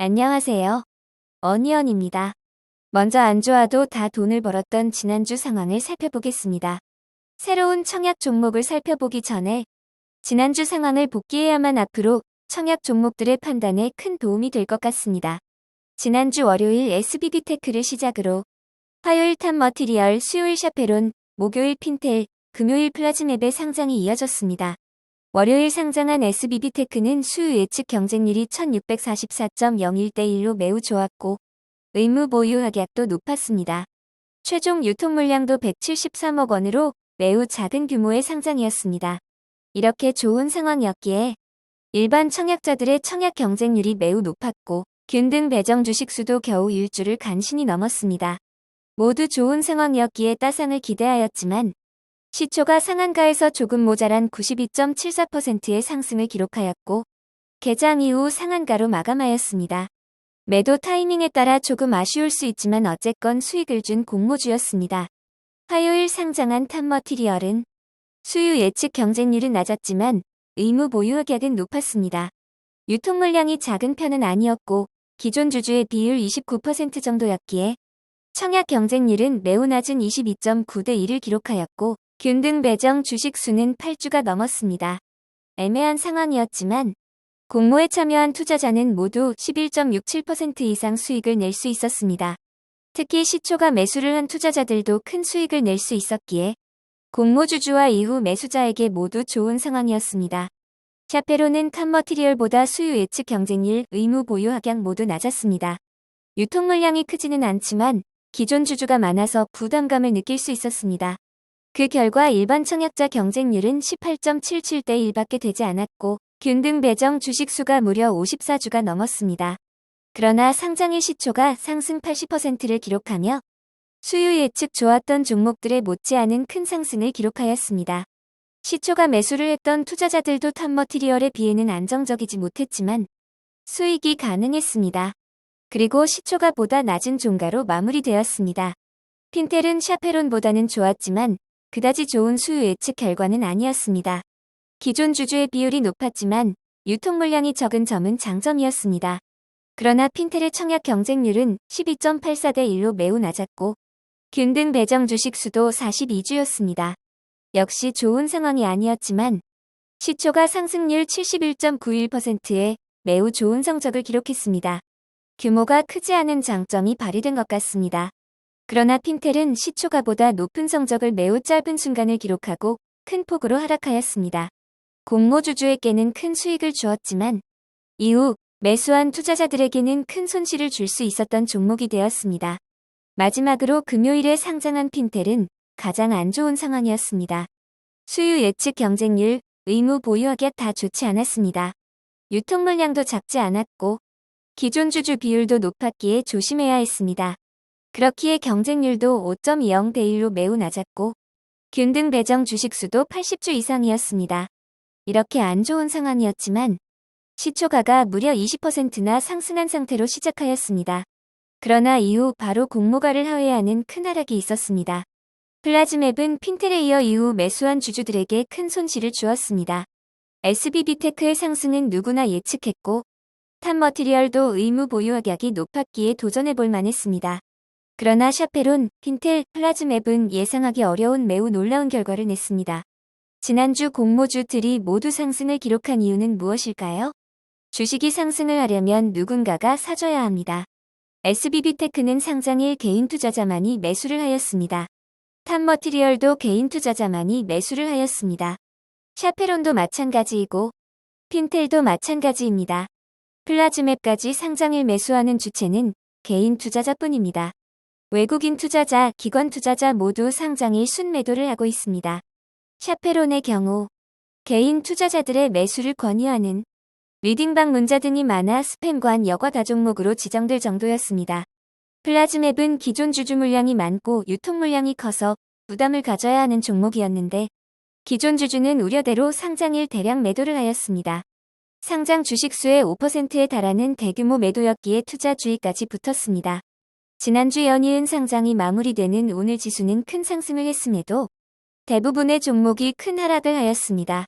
안녕하세요. 어니언입니다. 먼저 안 좋아도 다 돈을 벌었던 지난주 상황을 살펴보겠습니다. 새로운 청약 종목을 살펴보기 전에 지난주 상황을 복기해야만 앞으로 청약 종목들의 판단에 큰 도움이 될 것 같습니다. 지난주 월요일 SBB테크를 시작으로 화요일 탑머티리얼, 수요일 샤페론, 목요일 핀텔, 금요일 플라즈맵의 상장이 이어졌습니다. 월요일 상장한 SBB테크는 수요 예측 경쟁률이 1644.01대 1로 매우 좋았고 의무 보유 확약도 높았습니다. 최종 유통 물량도 173억 원으로 매우 작은 규모의 상장이었습니다. 이렇게 좋은 상황이었기에 일반 청약자들의 청약 경쟁률이 매우 높았고 균등 배정 주식수도 겨우 1주를 간신히 넘었습니다. 모두 좋은 상황이었기에 따상을 기대하였지만 시초가 상한가에서 조금 모자란 92.74%의 상승을 기록하였고 개장 이후 상한가로 마감하였습니다. 매도 타이밍에 따라 조금 아쉬울 수 있지만 어쨌건 수익을 준 공모주였습니다. 화요일 상장한 탑머티리얼은 수요 예측 경쟁률은 낮았지만 의무 보유 확약은 높았습니다. 유통 물량이 작은 편은 아니었고 기존 주주의 비율 29% 정도였기에 청약 경쟁률은 매우 낮은 22.9대 1을 기록하였고 균등 배정 주식 수는 8주가 넘었습니다. 애매한 상황이었지만 공모에 참여한 투자자는 모두 11.67% 이상 수익을 낼 수 있었습니다. 특히 시초가 매수를 한 투자자들도 큰 수익을 낼 수 있었기에 공모주주와 이후 매수자에게 모두 좋은 상황이었습니다. 샤페로는 탑머티리얼보다 수요 예측 경쟁률, 의무 보유 확약 모두 낮았습니다. 유통 물량이 크지는 않지만 기존 주주가 많아서 부담감을 느낄 수 있었습니다. 그 결과 일반 청약자 경쟁률은 18.77대 1밖에 되지 않았고 균등 배정 주식수가 무려 54주가 넘었습니다. 그러나 상장일 시초가 상승 80%를 기록하며 수요 예측 좋았던 종목들에 못지않은 큰 상승을 기록하였습니다. 시초가 매수를 했던 투자자들도 탑머티리얼에 비해는 안정적이지 못했지만 수익이 가능했습니다. 그리고 시초가 보다 낮은 종가로 마무리되었습니다. 핀텔은 샤페론보다는 좋았지만 그다지 좋은 수요 예측 결과는 아니었습니다. 기존 주주의 비율이 높았지만 유통 물량이 적은 점은 장점이었습니다. 그러나 핀텔의 청약 경쟁률은 12.84대 1로 매우 낮았고 균등 배정 주식 수도 42주였습니다. 역시 좋은 상황이 아니었지만 시초가 상승률 71.91%에 매우 좋은 성적을 기록했습니다. 규모가 크지 않은 장점이 발휘된 것 같습니다. 그러나 핀텔은 시초가보다 높은 성적을 매우 짧은 순간을 기록하고 큰 폭으로 하락하였습니다. 공모주주에게는 큰 수익을 주었지만 이후 매수한 투자자들에게는 큰 손실을 줄 수 있었던 종목이 되었습니다. 마지막으로 금요일에 상장한 핀텔은 가장 안 좋은 상황이었습니다. 수요 예측 경쟁률, 의무 보유 확약 다 좋지 않았습니다. 유통 물량도 작지 않았고 기존 주주 비율도 높았기에 조심해야 했습니다. 그렇기에 경쟁률도 5.20대 1로 매우 낮았고 균등 배정 주식수도 80주 이상이었습니다. 이렇게 안 좋은 상황이었지만 시초가가 무려 20%나 상승한 상태로 시작하였습니다. 그러나 이후 바로 공모가를 하회하는 큰 하락이 있었습니다. 플라즈맵은 핀텔에 이어 이후 매수한 주주들에게 큰 손실을 주었습니다. SBB테크의 상승은 누구나 예측했고 탑머티리얼도 의무 보유 확약이 높았기에 도전해볼 만했습니다. 그러나 샤페론, 핀텔, 플라즈맵은 예상하기 어려운 매우 놀라운 결과를 냈습니다. 지난주 공모주들이 모두 상승을 기록한 이유는 무엇일까요? 주식이 상승을 하려면 누군가가 사줘야 합니다. SBB테크는 상장일 개인 투자자만이 매수를 하였습니다. 탑머티리얼도 개인 투자자만이 매수를 하였습니다. 샤페론도 마찬가지이고 핀텔도 마찬가지입니다. 플라즈맵까지 상장일 매수하는 주체는 개인 투자자뿐입니다. 외국인 투자자, 기관 투자자 모두 상장일 순매도를 하고 있습니다. 샤페론의 경우 개인 투자자들의 매수를 권유하는 리딩방 문자 등이 많아 스팸관 여과 다종목으로 지정될 정도였습니다. 플라즈맵은 기존 주주 물량이 많고 유통 물량이 커서 부담을 가져야 하는 종목이었는데 기존 주주는 우려대로 상장일 대량 매도를 하였습니다. 상장 주식수의 5%에 달하는 대규모 매도였기에 투자 주의까지 붙었습니다. 지난주 연이은 상장이 마무리되는 오늘 지수는 큰 상승을 했음에도 대부분의 종목이 큰 하락을 하였습니다.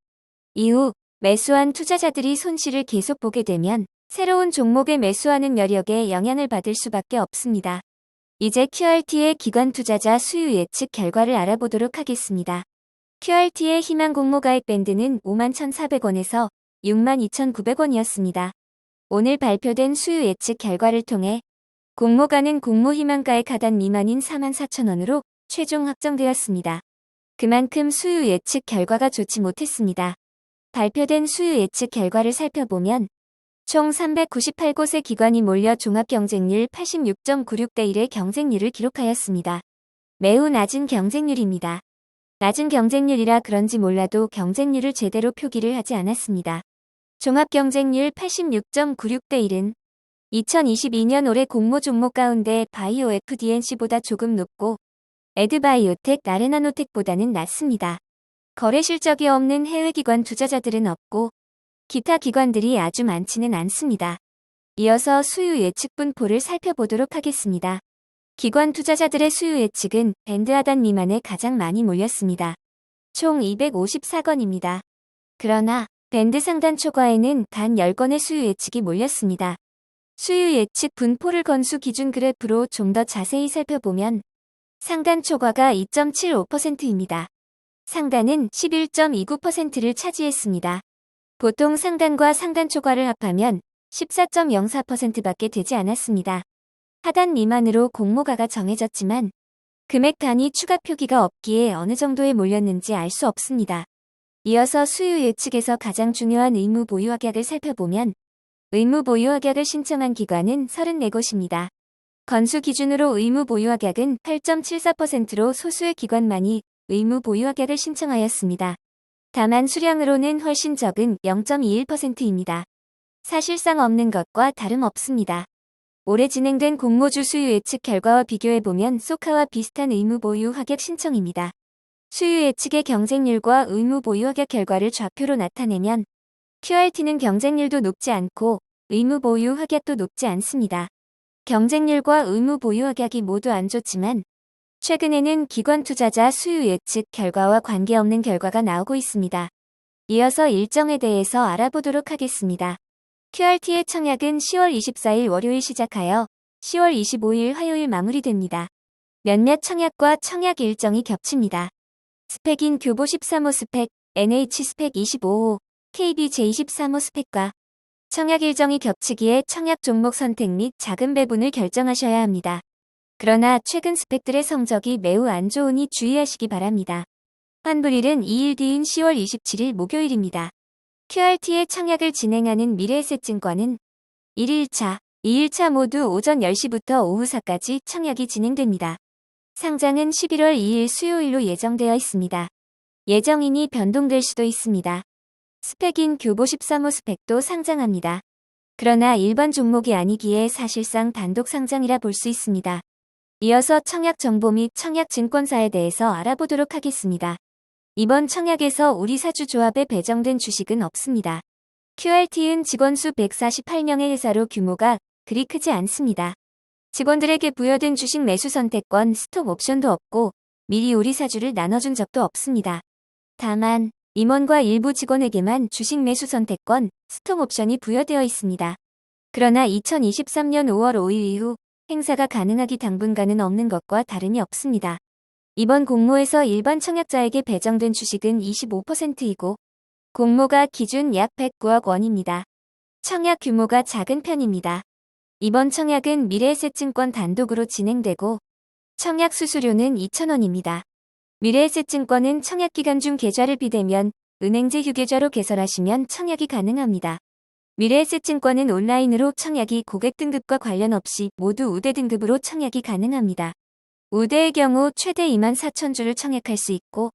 이후 매수한 투자자들이 손실을 계속 보게 되면 새로운 종목에 매수하는 여력에 영향을 받을 수밖에 없습니다. 이제 QRT의 기관 투자자 수요 예측 결과를 알아보도록 하겠습니다. QRT의 희망 공모 가입 밴드는 51,400원에서 62,900원이었습니다. 오늘 발표된 수요 예측 결과를 통해 공모가는 공모 희망가액 하단 미만인 44,000원으로 최종 확정되었습니다. 그만큼 수요 예측 결과가 좋지 못했습니다. 발표된 수요 예측 결과를 살펴보면 총 398곳의 기관이 몰려 종합 경쟁률 86.96대 1의 경쟁률을 기록하였습니다. 매우 낮은 경쟁률입니다. 낮은 경쟁률이라 그런지 몰라도 경쟁률을 제대로 표기를 하지 않았습니다. 종합 경쟁률 86.96대 1은 2022년 올해 공모 종목 가운데 바이오 FDNC보다 조금 높고 에드바이오텍, 나레나노텍보다는 낮습니다. 거래 실적이 없는 해외 기관 투자자들은 없고 기타 기관들이 아주 많지는 않습니다. 이어서 수요 예측 분포를 살펴보도록 하겠습니다. 기관 투자자들의 수요 예측은 밴드 하단 미만에 가장 많이 몰렸습니다. 총 254건입니다. 그러나 밴드 상단 초과에는 단 10건의 수요 예측이 몰렸습니다. 수요 예측 분포를 건수 기준 그래프로 좀 더 자세히 살펴보면 상단 초과가 2.75%입니다. 상단은 11.29%를 차지했습니다. 보통 상단과 상단 초과를 합하면 14.04%밖에 되지 않았습니다. 하단 미만으로 공모가가 정해졌지만 금액 단위 추가 표기가 없기에 어느 정도에 몰렸는지 알 수 없습니다. 이어서 수요 예측에서 가장 중요한 의무 보유 확약을 살펴보면 의무 보유 확약을 신청한 기관은 34곳입니다. 건수 기준으로 의무 보유 확약은 8.74%로 소수의 기관만이 의무 보유 확약을 신청하였습니다. 다만 수량으로는 훨씬 적은 0.21%입니다. 사실상 없는 것과 다름없습니다. 올해 진행된 공모주 수요 예측 결과와 비교해보면 소카와 비슷한 의무 보유 확약 신청입니다. 수요 예측의 경쟁률과 의무 보유 확약 결과를 좌표로 나타내면 QRT는 경쟁률도 높지 않고 의무 보유 확약도 높지 않습니다. 경쟁률과 의무 보유 확약이 모두 안 좋지만 최근에는 기관 투자자 수요 예측 결과와 관계없는 결과가 나오고 있습니다. 이어서 일정에 대해서 알아보도록 하겠습니다. QRT의 청약은 10월 24일 월요일 시작하여 10월 25일 화요일 마무리됩니다. 몇몇 청약과 청약 일정이 겹칩니다. 스펙인 교보 13호 스펙, NH 스펙 25호, KBJ 23호 스펙과 청약 일정이 겹치기에 청약 종목 선택 및 자금 배분을 결정하셔야 합니다. 그러나 최근 스펙들의 성적이 매우 안 좋으니 주의하시기 바랍니다. 환불일은 2일 뒤인 10월 27일 목요일입니다. QRT의 청약을 진행하는 미래에셋증권은 1일차, 2일차 모두 오전 10시부터 오후 4까지 청약이 진행됩니다. 상장은 11월 2일 수요일로 예정되어 있습니다. 예정인이 변동될 수도 있습니다. 스펙인 교보 13호 스펙도 상장합니다. 그러나 일반 종목이 아니기에 사실상 단독 상장이라 볼 수 있습니다. 이어서 청약 정보 및 청약 증권사에 대해서 알아보도록 하겠습니다. 이번 청약에서 우리사주 조합에 배정된 주식은 없습니다. QRT은 직원수 148명의 회사로 규모가 그리 크지 않습니다. 직원들에게 부여된 주식 매수 선택권, 스톡 옵션도 없고 미리 우리사주를 나눠준 적도 없습니다. 다만 임원과 일부 직원에게만 주식 매수 선택권, 스톡 옵션이 부여되어 있습니다. 그러나 2023년 5월 5일 이후 행사가 가능하기 당분간은 없는 것과 다름이 없습니다. 이번 공모에서 일반 청약자에게 배정된 주식은 25%이고 공모가 기준 약 109억 원입니다. 청약 규모가 작은 편입니다. 이번 청약은 미래에셋증권 단독으로 진행되고 청약 수수료는 2,000원입니다. 미래에셋증권은 청약기간 중 계좌를 비대면 은행제 휴계좌로 개설하시면 청약이 가능합니다. 미래에셋증권은 온라인으로 청약이 고객 등급과 관련 없이 모두 우대 등급으로 청약이 가능합니다. 우대의 경우 최대 24,000주를 청약할 수 있고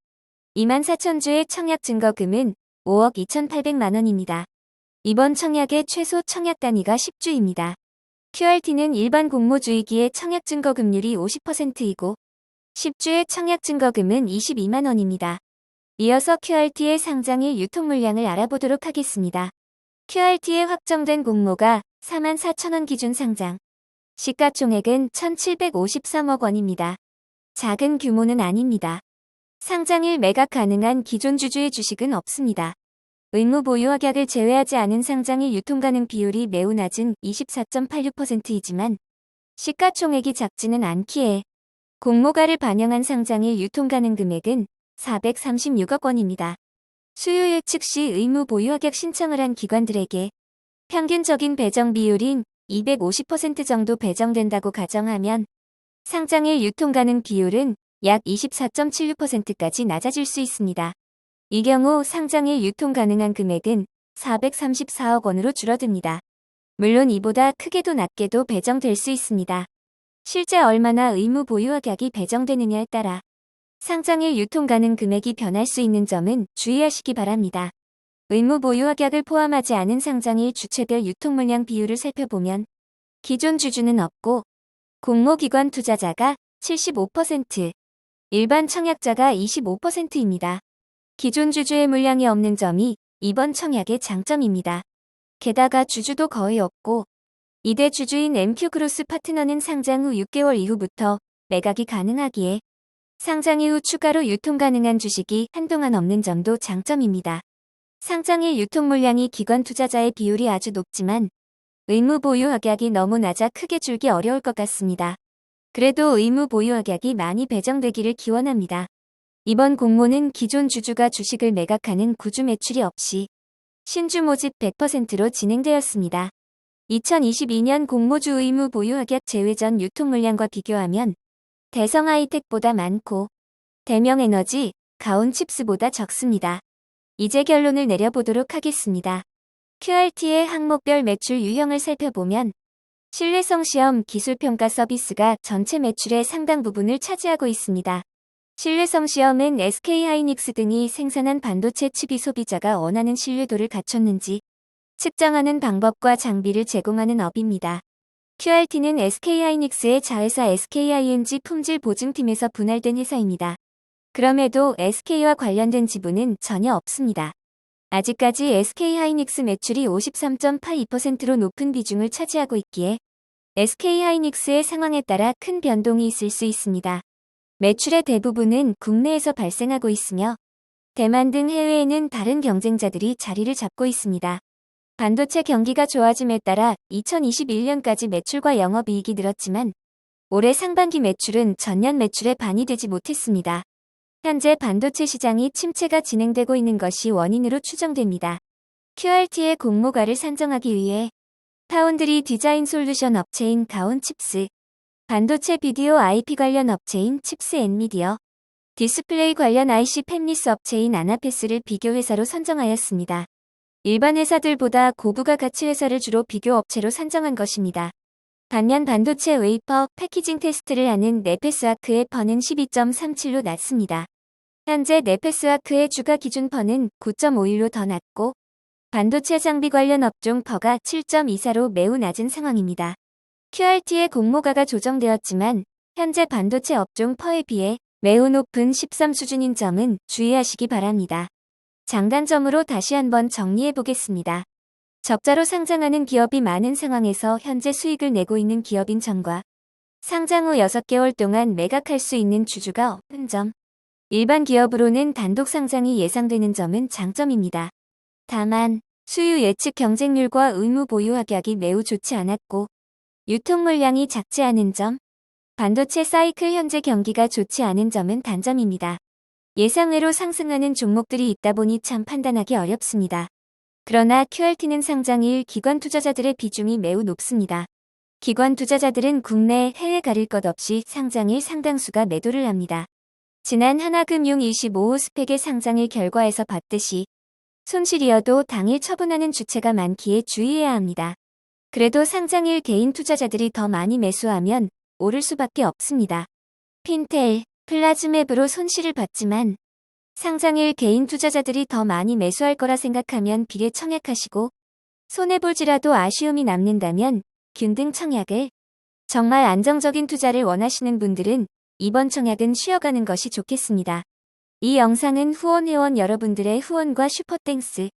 24,000주의 청약 증거금은 5억 2,800만 원입니다. 이번 청약의 최소 청약 단위가 10주입니다. QRT는 일반 공모주이기에 청약 증거금률이 50%이고 10주의 청약 증거금은 22만 원입니다. 이어서 QRT의 상장일 유통 물량을 알아보도록 하겠습니다. QRT에 확정된 공모가 44,000원 기준 상장. 시가총액은 1,753억 원입니다. 작은 규모는 아닙니다. 상장일 매각 가능한 기존 주주의 주식은 없습니다. 의무 보유확약을 제외하지 않은 상장일 유통가능 비율이 매우 낮은 24.86%이지만 시가총액이 작지는 않기에 공모가를 반영한 상장일 유통가능 금액은 436억 원입니다. 수요 예측 시 의무 보유확약 신청을 한 기관들에게 평균적인 배정 비율인 250% 정도 배정된다고 가정하면 상장일 유통가능 비율은 약 24.76%까지 낮아질 수 있습니다. 이 경우 상장일 유통 가능한 금액은 434억 원으로 줄어듭니다. 물론 이보다 크게도 낮게도 배정될 수 있습니다. 실제 얼마나 의무 보유확약이 배정되느냐에 따라 상장일 유통 가능 금액이 변할 수 있는 점은 주의하시기 바랍니다. 의무 보유확약을 포함하지 않은 상장일 주체별 유통 물량 비율을 살펴보면 기존 주주는 없고 공모기관 투자자가 75%, 일반 청약자가 25%입니다. 기존 주주의 물량이 없는 점이 이번 청약의 장점입니다. 게다가 주주도 거의 없고 2대 주주인 MQ그로스 파트너는 상장 후 6개월 이후부터 매각이 가능하기에 상장 이후 추가로 유통 가능한 주식이 한동안 없는 점도 장점입니다. 상장일 유통 물량이 기관 투자자의 비율이 아주 높지만 의무 보유 확약이 너무 낮아 크게 줄기 어려울 것 같습니다. 그래도 의무 보유 확약이 많이 배정되기를 기원합니다. 이번 공모는 기존 주주가 주식을 매각하는 구주 매출이 없이 신주 모집 100%로 진행되었습니다. 2022년 공모주 의무 보유 확약 제외 전 유통 물량과 비교하면 대성 하이텍보다 많고 대명에너지, 가온칩스보다 적습니다. 이제 결론을 내려보도록 하겠습니다. QRT의 항목별 매출 유형을 살펴보면 신뢰성 시험 기술평가 서비스가 전체 매출의 상당 부분을 차지하고 있습니다. 신뢰성 시험은 SK하이닉스 등이 생산한 반도체 칩이 소비자가 원하는 신뢰도를 갖췄는지 측정하는 방법과 장비를 제공하는 업입니다. QRT는 SK하이닉스의 자회사 SKING 품질 보증팀에서 분할된 회사입니다. 그럼에도 SK와 관련된 지분은 전혀 없습니다. 아직까지 SK하이닉스 매출이 53.82%로 높은 비중을 차지하고 있기에 SK하이닉스의 상황에 따라 큰 변동이 있을 수 있습니다. 매출의 대부분은 국내에서 발생하고 있으며 대만 등 해외에는 다른 경쟁자들이 자리를 잡고 있습니다. 반도체 경기가 좋아짐에 따라 2021년까지 매출과 영업이익이 늘었지만 올해 상반기 매출은 전년 매출의 반이 되지 못했습니다. 현재 반도체 시장이 침체가 진행되고 있는 것이 원인으로 추정됩니다. QRT의 공모가를 산정하기 위해 파운드리 디자인 솔루션 업체인 가온칩스, 반도체 비디오 IP 관련 업체인 칩스 엔미디어, 디스플레이 관련 IC 팹리스 업체인 아나페스를 비교 회사로 선정하였습니다. 일반 회사들보다 고부가 가치 회사를 주로 비교 업체로 선정한 것입니다. 반면 반도체 웨이퍼 패키징 테스트를 하는 네페스아크의 퍼는 12.37로 낮습니다. 현재 네페스아크의 주가 기준 퍼는 9.51로 더 낮고 반도체 장비 관련 업종 퍼가 7.24로 매우 낮은 상황입니다. QRT의 공모가가 조정되었지만 현재 반도체 업종 퍼에 비해 매우 높은 13 수준인 점은 주의하시기 바랍니다. 장단점으로 다시 한번 정리해 보겠습니다. 적자로 상장하는 기업이 많은 상황에서 현재 수익을 내고 있는 기업인 점과 상장 후 6개월 동안 매각할 수 있는 주주가 없는 점, 일반 기업으로는 단독 상장이 예상되는 점은 장점입니다. 다만 수요 예측 경쟁률과 의무 보유 확약이 매우 좋지 않았고 유통 물량이 작지 않은 점, 반도체 사이클 현재 경기가 좋지 않은 점은 단점입니다. 예상외로 상승하는 종목들이 있다 보니 참 판단하기 어렵습니다. 그러나 QRT는 상장일 기관 투자자들의 비중이 매우 높습니다. 기관 투자자들은 국내, 해외 가릴 것 없이 상장일 상당수가 매도를 합니다. 지난 하나금융 25호 스펙의 상장일 결과에서 봤듯이 손실이어도 당일 처분하는 주체가 많기에 주의해야 합니다. 그래도 상장일 개인 투자자들이 더 많이 매수하면 오를 수밖에 없습니다. 핀텔, 플라즈맵으로 손실을 봤지만 상장일 개인 투자자들이 더 많이 매수할 거라 생각하면 비례 청약하시고 손해볼지라도 아쉬움이 남는다면 균등 청약을, 정말 안정적인 투자를 원하시는 분들은 이번 청약은 쉬어가는 것이 좋겠습니다. 이 영상은 후원회원 여러분들의 후원과 슈퍼땡스,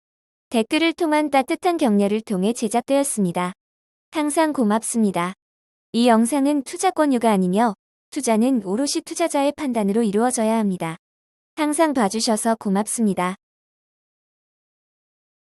댓글을 통한 따뜻한 격려를 통해 제작되었습니다. 항상 고맙습니다. 이 영상은 투자 권유가 아니며 투자는 오롯이 투자자의 판단으로 이루어져야 합니다. 항상 봐주셔서 고맙습니다.